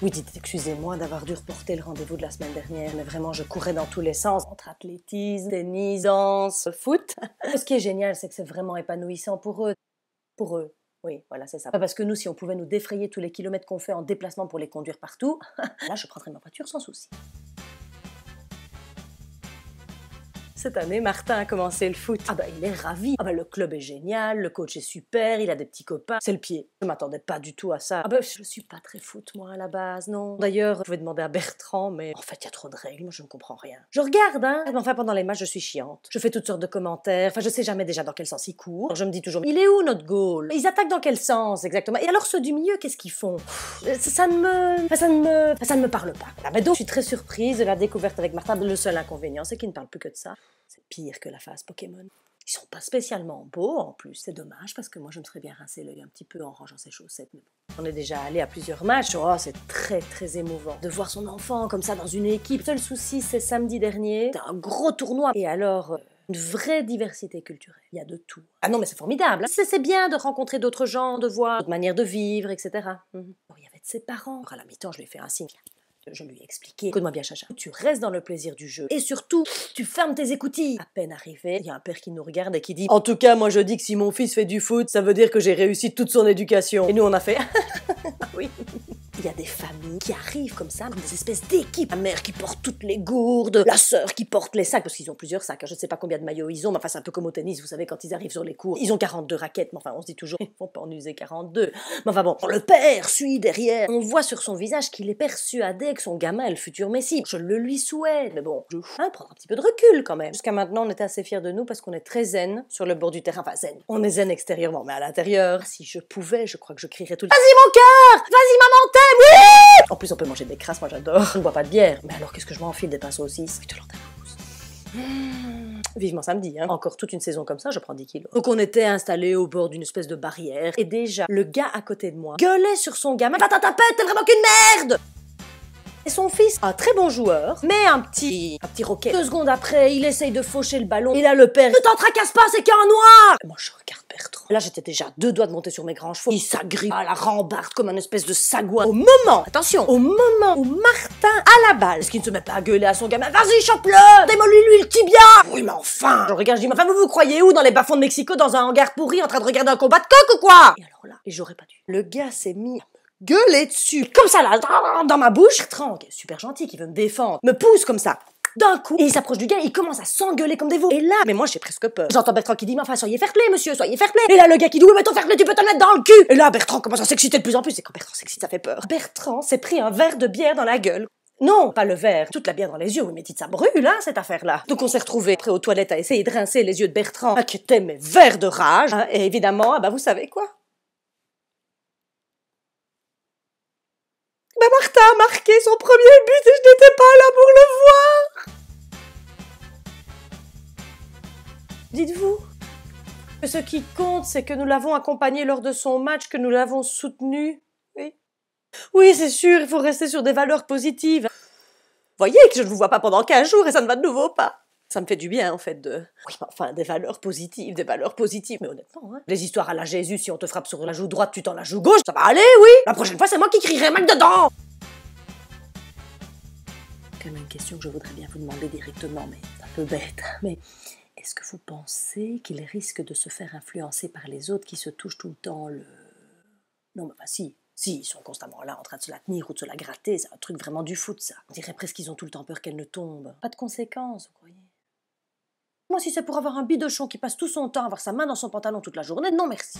Oui, dites excusez-moi d'avoir dû reporter le rendez-vous de la semaine dernière, mais vraiment, je courais dans tous les sens, entre athlétisme, tennis, danse, foot. Ce qui est génial, c'est que c'est vraiment épanouissant pour eux. Pour eux. Oui, voilà, c'est ça. Parce que nous, si on pouvait nous défrayer tous les kilomètres qu'on fait en déplacement pour les conduire partout, là, je prendrais ma voiture sans souci. Cette année, Martin a commencé le foot. Ah bah il est ravi. Ah bah le club est génial, le coach est super, il a des petits copains. C'est le pied. Je m'attendais pas du tout à ça. Ah bah je suis pas très foot moi à la base, non. D'ailleurs, je vais demander à Bertrand, mais en fait il y a trop de règles, moi je ne comprends rien. Je regarde, hein. Mais enfin pendant les matchs je suis chiante. Je fais toutes sortes de commentaires. Enfin je sais jamais déjà dans quel sens ils courent. Alors, je me dis toujours, il est où notre goal? Ils attaquent dans quel sens exactement? Et alors ceux du milieu, qu'est-ce qu'ils font? Ça ne me parle pas. Ah bah donc je suis très surprise de la découverte avec Martin. Le seul inconvénient, c'est qu'il ne parle plus que de ça. C'est pire que la phase Pokémon. Ils sont pas spécialement beaux en plus, c'est dommage parce que moi je me serais bien rincé l'œil un petit peu en rangeant ses chaussettes. Mais bon. On est déjà allé à plusieurs matchs, oh c'est très très émouvant de voir son enfant comme ça dans une équipe. Le seul souci c'est samedi dernier, c'était un gros tournoi et alors une vraie diversité culturelle, il y a de tout. Ah non mais c'est formidable, c'est bien de rencontrer d'autres gens, de voir d'autres manières de vivre, etc. Bon, il y avait de ses parents, à la mi-temps je lui ai fait un signe. Je lui ai expliqué, écoute-moi bien Chacha, tu restes dans le plaisir du jeu et surtout, tu fermes tes écoutilles. À peine arrivé, il y a un père qui nous regarde et qui dit « En tout cas, moi je dis que si mon fils fait du foot, ça veut dire que j'ai réussi toute son éducation. » Et nous on a fait « Oui !» Il y a des familles qui arrivent comme ça, comme des espèces d'équipes. La mère qui porte toutes les gourdes, la sœur qui porte les sacs, parce qu'ils ont plusieurs sacs. Je ne sais pas combien de maillots ils ont, mais enfin c'est un peu comme au tennis, vous savez, quand ils arrivent sur les cours. Ils ont 42 raquettes, mais enfin on se dit toujours, ils vont pas en user 42. Mais enfin bon, le père suit derrière. On voit sur son visage qu'il est persuadé que son gamin est le futur messie. Je le lui souhaite, mais bon, prendre un petit peu de recul quand même. Jusqu'à maintenant, on était assez fiers de nous parce qu'on est très zen sur le bord du terrain. Enfin zen, on est zen extérieurement, mais à l'intérieur, si je pouvais, je crois que je crierais tout le temps. Vas-y mon cœur! Vas-y maman t'aime! Oui! En plus, on peut manger des crasses, moi j'adore. Je ne bois pas de bière. Mais alors, qu'est-ce que je m'enfile des pinceaux aussi? Putain, vivement samedi, hein. Encore toute une saison comme ça, je prends 10 kilos. Donc on était installés au bord d'une espèce de barrière. Et déjà, le gars à côté de moi gueulait sur son gamin. Va ta tapette, t'es vraiment qu'une merde! Et son fils, un très bon joueur, mais un petit roquet. 2 secondes après, il essaye de faucher le ballon. Et là, le père, ne t'en tracasse pas, c'est qu'un noir! Et moi, je regarde Bertrand. Là, j'étais déjà à 2 doigts de monter sur mes grands chevaux. Il s'agrippe à la rambarde comme un espèce de sagouin. Au moment, attention, au moment où Martin a la balle, est-ce qu'il ne se met pas à gueuler à son gamin? Vas-y, chope-le! Démolis-lui le tibia! Oui, mais enfin! Je regarde, je dis, mais enfin, vous croyez où? Dans les bas-fonds de Mexico, dans un hangar pourri, en train de regarder un combat de coq ou quoi? Et alors là, et j'aurais pas dû. Le gars s'est mis gueuler dessus, comme ça là, dans ma bouche. Bertrand, qui est super gentil, qui veut me défendre, me pousse comme ça. D'un coup, et il s'approche du gars, il commence à s'engueuler comme des veaux. Et là, mais moi j'ai presque peur. J'entends Bertrand qui dit, mais enfin, soyez fair-play, monsieur, soyez fair-play. Et là, le gars qui dit, oui, mais ton fair-play, tu peux te le mettre dans le cul. Et là, Bertrand commence à s'exciter de plus en plus. Et quand Bertrand s'excite, ça fait peur. Bertrand s'est pris un verre de bière dans la gueule. Non, pas le verre, toute la bière dans les yeux. Oui, mais dites, ça brûle, hein, cette affaire-là. Donc on s'est retrouvés après aux toilettes à essayer de rincer les yeux de Bertrand, qui était mais vert de rage. Hein, et évidemment, ah bah vous savez quoi? Ben Martin a marqué son premier but et je n'étais pas là pour le voir. Dites-vous que ce qui compte, c'est que nous l'avons accompagné lors de son match, que nous l'avons soutenu. Oui. Oui, c'est sûr, il faut rester sur des valeurs positives. Voyez que je ne vous vois pas pendant 15 jours et ça ne va de nouveau pas. Ça me fait du bien, en fait, de... Oui, enfin, des valeurs positives, des valeurs positives. Mais honnêtement, hein, les histoires à la Jésus, si on te frappe sur la joue droite, tu tends la joue gauche, ça va aller, oui. La prochaine fois, c'est moi qui crierai Mac dedans. Quand même une question que je voudrais bien vous demander directement, mais c'est un peu bête. Mais est-ce que vous pensez qu'il risque de se faire influencer par les autres qui se touchent tout le temps le... Non, mais bah si. Si, ils sont constamment là en train de se la tenir ou de se la gratter, c'est un truc vraiment du foot, ça. On dirait presque qu'ils ont tout le temps peur qu'elle ne tombe. Pas de conséquences, vous croyez? Moi, si c'est pour avoir un bidochon qui passe tout son temps à avoir sa main dans son pantalon toute la journée, non merci.